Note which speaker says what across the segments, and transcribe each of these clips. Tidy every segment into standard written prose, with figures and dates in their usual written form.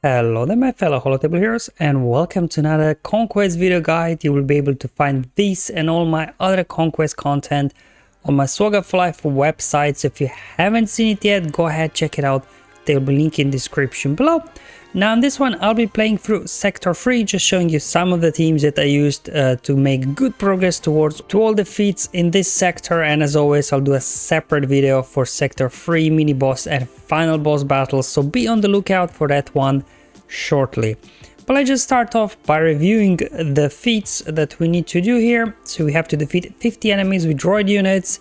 Speaker 1: Hello there my fellow holotable heroes, and welcome to another Conquest video guide. You will be able to find this and all my other Conquest content on my SWGOH Life website. So if you haven't seen it yet, go ahead, check it out. There will be a link in the description below. Now in this one I'll be playing through Sector 3, just showing you some of the teams that I used to make good progress towards all the feats in this sector. And as always, I'll do a separate video for Sector 3 mini boss and final boss battles, so be on the lookout for that one shortly. But let's just start off by reviewing the feats that we need to do here. So we have to defeat 50 enemies with droid units,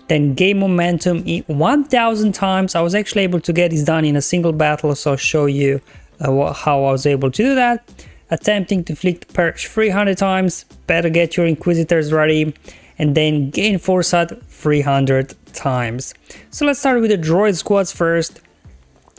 Speaker 1: then gain momentum 1000 times. I was actually able to get this done in a single battle, so I'll show you how I was able to do that. Attempting to flick Purge 300 times, better get your Inquisitors ready, and then gain Foresight 300 times. So let's start with the droid squads first.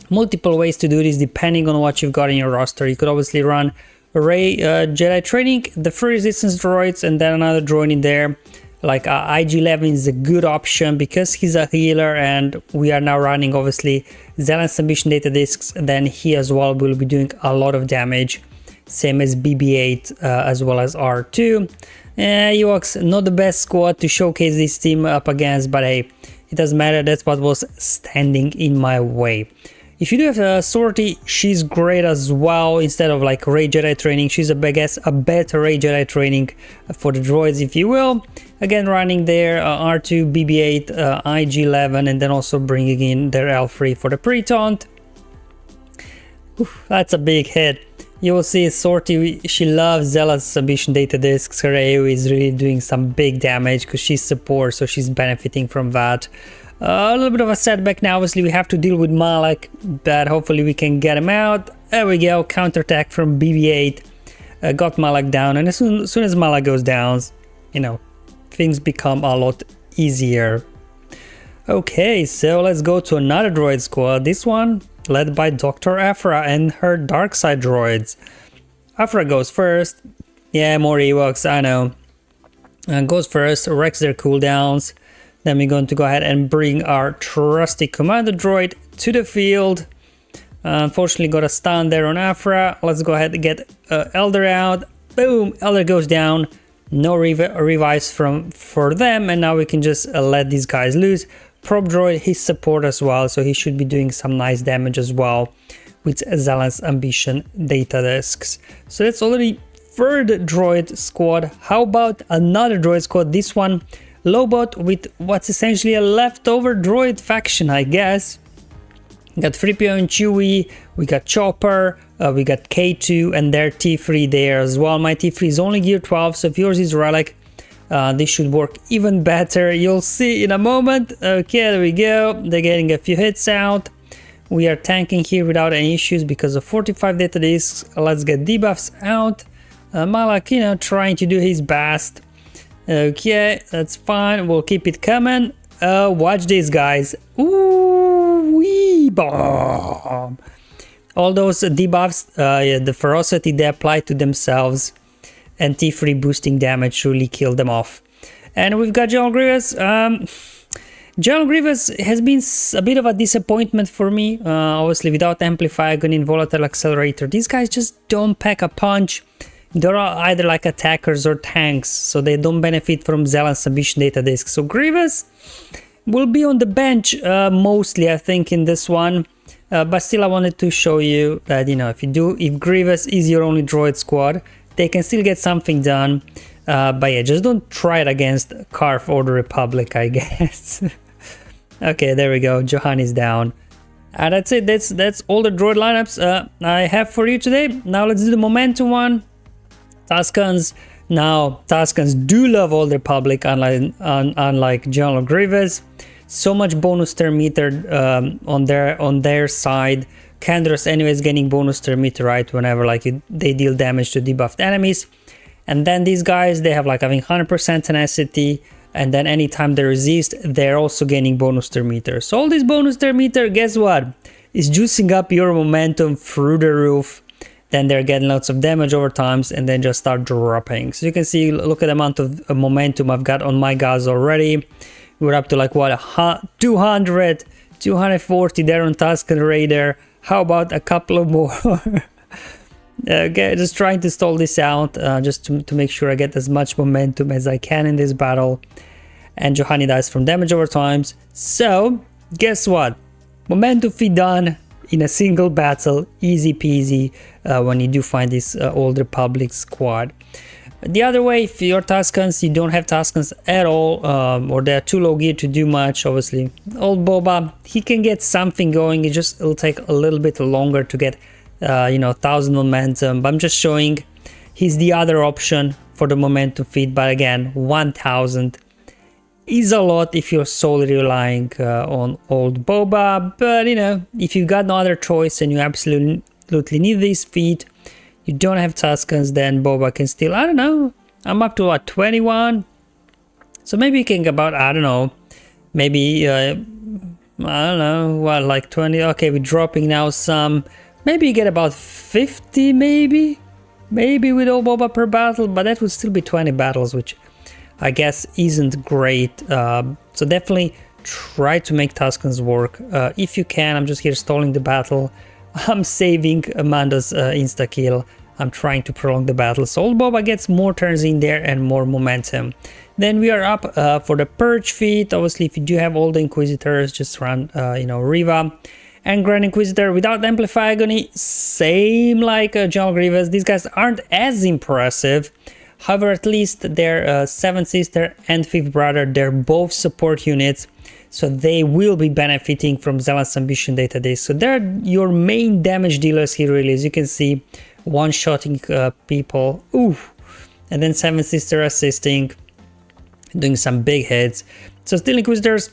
Speaker 1: Multiple ways to do this depending on what you've got in your roster. You could obviously run Array Jedi Training, the free resistance droids, and then another droid in there. Like IG-11 is a good option because he's a healer, and we are now running obviously Zealous Ambition data discs. Then he as well will be doing a lot of damage, same as BB-8 as well as R2. Ewoks, not the best squad to showcase this team up against, but hey, it doesn't matter. That's what was standing in my way. If you do have a Sortie, she's great as well. Instead of like Ray Jedi Training, she's a better Ray Jedi Training for the droids, if you will. Again, running their R2, BB-8, IG-11, and then also bringing in their L3 for the pre-taunt. That's a big hit. You will see Sortie, she loves Zealous Ambition data discs. Her AoE is really doing some big damage because she's support, so she's benefiting from that. A little bit of a setback now. Obviously we have to deal with Malak, but hopefully we can get him out. There we go, counterattack from BB-8, got Malak down, and as soon as Malak goes down, you know, things become a lot easier. Okay, so let's go to another droid squad, this one led by Dr. Aphra and her dark side droids. Aphra goes first. Yeah, more Ewoks, I know. Goes first, wrecks their cooldowns. Then we're going to go ahead and bring our trusty commander droid to the field. Unfortunately got a stun there on Aphra. Let's go ahead and get Elder out. Boom, Elder goes down. No revives for them, and now we can just let these guys loose. Prop droid, his support as well, so he should be doing some nice damage as well with Zealous Ambition data discs. So that's already third droid squad. How about another droid squad? This one Lobot with what's essentially a leftover droid faction, I guess. We got 3PO and Chewie, we got Chopper, we got K2 and their T3 there as well. My T3 is only gear 12, so if yours is Relic, this should work even better. You'll see in a moment. Okay, there we go. They're getting a few hits out. We are tanking here without any issues because of 45 data discs. Let's get debuffs out. Malak, you know, trying to do his best. Okay, that's fine. We'll keep it coming. Watch this, guys. Ooh, wee bomb. All those debuffs, yeah, the ferocity they apply to themselves, and T3 boosting damage really killed them off. And we've got General Grievous. General Grievous has been a bit of a disappointment for me. Obviously, without Amplifier, Gun, Volatile Accelerator, these guys just don't pack a punch. They're either like attackers or tanks, so they don't benefit from Zealous Ambition data discs. So Grievous will be on the bench mostly, I think, in this one. But still, I wanted to show you that, you know, if Grievous is your only droid squad, they can still get something done. But yeah, just don't try it against Karf or the Republic, I guess. Okay, there we go. Johan is down. That's it. That's all the droid lineups I have for you today. Now let's do the momentum one. Tuskens. Now Tuskens do love Old Republic, unlike General Grievous. So much bonus turn meter on their side. Kandros anyways getting bonus turn meter right whenever they deal damage to debuffed enemies. And then these guys, they have like having 100% tenacity, and then anytime they resist, they're also gaining bonus turn meter. So all this bonus turn meter, guess what, is juicing up your momentum through the roof. Then they're getting lots of damage over times, and then just start dropping. So you can see, look at the amount of momentum I've got on my guys already. We're up to like what, 200, 240 there on Tusken Raider, How about a couple of more? Okay, just trying to stall this out, just to make sure I get as much momentum as I can in this battle. And Juhani dies from damage over times. So, guess what? Momentum feed done in a single battle, easy peasy, when you do find this Old Republic squad. The other way, if you're Tuskens, you don't have Tuskens at all, or they're too low gear to do much, obviously. Old Boba, he can get something going, it'll take a little bit longer to get, 1000 momentum, but I'm just showing he's the other option for the momentum feed, but again, 1000 is a lot if you're solely relying on Old Boba, but if you got no other choice and you absolutely need this feed, you don't have Tuskens, then Boba can still, I don't know, I'm up to what, 21? So maybe you can get about, I don't know, maybe, I don't know, what, like 20, okay, we're dropping now some, maybe you get about 50, maybe with Old Boba per battle, but that would still be 20 battles, which I guess isn't great. So definitely try to make Tuskens work if you can. I'm just here stalling the battle. I'm saving Amanda's insta-kill. I'm trying to prolong the battle. So Old Boba gets more turns in there and more momentum. Then we are up for the Purge feat. Obviously, if you do have all the Inquisitors, just run, Reva and Grand Inquisitor without Amplify Agony. Same like General Grievous. These guys aren't as impressive. However, at least their 7th sister and 5th brother, they're both support units, so they will be benefiting from Zealous Ambition data disc. So they're your main damage dealers here, really, as you can see, one-shotting people. Ooh, and then 7th sister assisting, doing some big hits. So still Inquisitors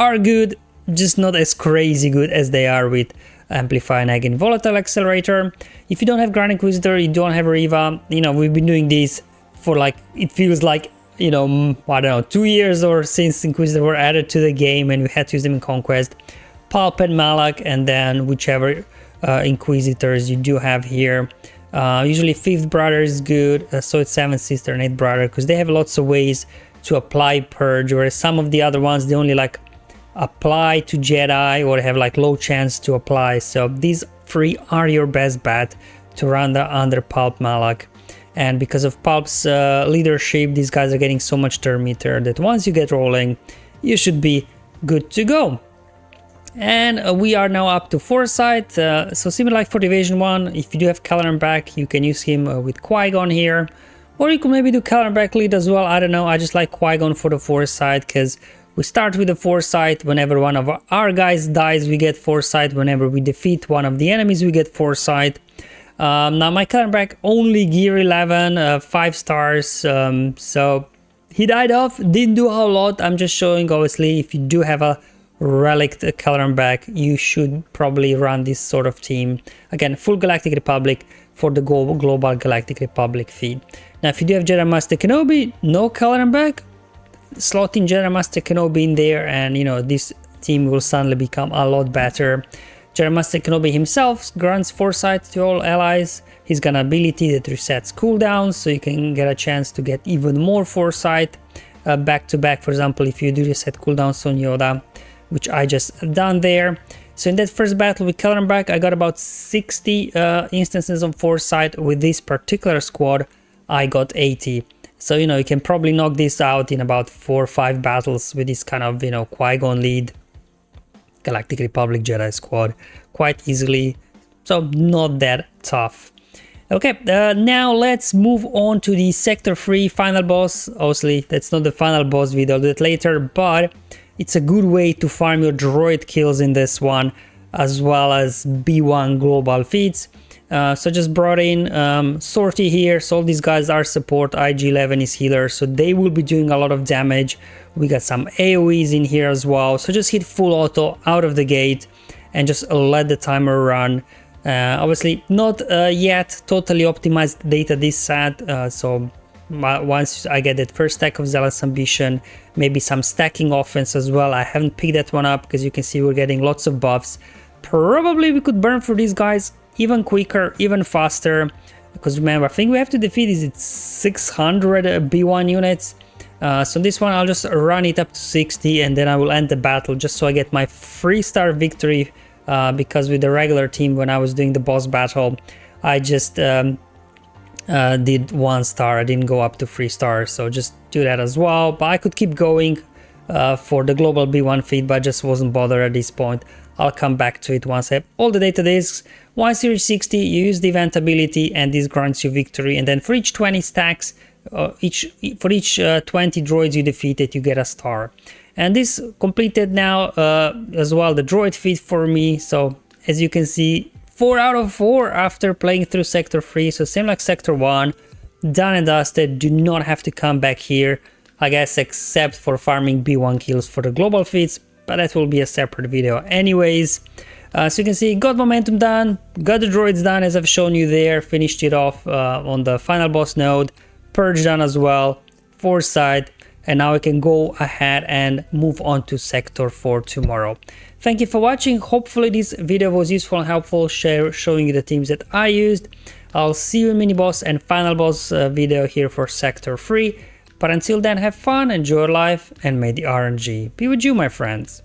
Speaker 1: are good, just not as crazy good as they are with Amplify and Agony Volatile Accelerator. If you don't have Grand Inquisitor, you don't have Reva, we've been doing this for like, it feels like, I don't know, 2 years or since Inquisitor were added to the game and we had to use them in Conquest. Palp and Malak, and then whichever Inquisitors you do have here. Usually 5th brother is good, so it's 7th sister and 8th brother, because they have lots of ways to apply Purge, whereas some of the other ones, they only like apply to Jedi or have like low chance to apply. So these 3 are your best bet to run under Palp Malak. And because of Palp's leadership, these guys are getting so much turn meter that once you get rolling, you should be good to go. And we are now up to Foresight. So similar like for Division 1, if you do have Kelleran back, you can use him with Qui-Gon here. Or you could maybe do Kelleran back lead as well, I don't know. I just like Qui-Gon for the Foresight, because we start with the Foresight. Whenever one of our guys dies, we get Foresight. Whenever we defeat one of the enemies, we get Foresight. Now my Kelleran back only gear 11, 5 stars, so he died off, didn't do a whole lot. I'm just showing, obviously, if you do have a relic Kelleran back, you should probably run this sort of team. Again, full Galactic Republic for the Global Galactic Republic feed. Now if you do have Jedi Master Kenobi, no Kelleran back, slot in Jedi Master Kenobi in there, and this team will suddenly become a lot better. Jedi Master Kenobi himself grants Foresight to all allies. He's got an ability that resets cooldowns, so you can get a chance to get even more Foresight back to back. For example, if you do reset cooldowns on Yoda, which I just done there. So in that first battle with Kelleran back, I got about 60 instances of Foresight. With this particular squad, I got 80. So you can probably knock this out in about 4 or 5 battles with this kind of Qui-Gon lead Galactic Republic Jedi squad quite easily, so not that tough. Okay, now let's move on to the Sector 3 final boss. Obviously, that's not the final boss video, I'll do it later, but it's a good way to farm your droid kills in this one, as well as B1 global feats. So just brought in Sortie here, so all these guys are support, IG-11 is healer, so they will be doing a lot of damage. We got some AoEs in here as well, so just hit full auto out of the gate and just let the timer run. Obviously not yet totally optimized data this set, so once I get that first stack of Zealous Ambition, maybe some stacking offense as well. I haven't picked that one up because you can see we're getting lots of buffs. Probably we could burn for these guys even quicker, even faster, because remember, I think we have to defeat is it 600 B1 units. So this one I'll just run it up to 60 and then I will end the battle just so I get my 3-star victory because with the regular team, when I was doing the boss battle, I just did 1 star. I didn't go up to 3 stars, so just do that as well. But I could keep going for the global B1 feed, but I just wasn't bothered at this point. I'll come back to it once I have all the data discs. Once you reach 60, you use the event ability and this grants you victory, and then for each 20 stacks, for each 20 droids you defeated, you get a star. And this completed now as well the droid feed for me. So as you can see, 4 out of 4 after playing through Sector 3, so same like Sector 1, done and dusted. Do not have to come back here, I guess, except for farming B1 kills for the global feats, but that will be a separate video anyways. So you can see, got momentum done, got the droids done as I've shown you there, finished it off on the final boss node, Purge done as well, Foresight, and now I can go ahead and move on to Sector 4 tomorrow. Thank you for watching. Hopefully this video was useful and helpful, showing you the teams that I used. I'll see you in mini boss and final boss video here for Sector 3. But until then, have fun, enjoy your life, and may the RNG be with you, my friends.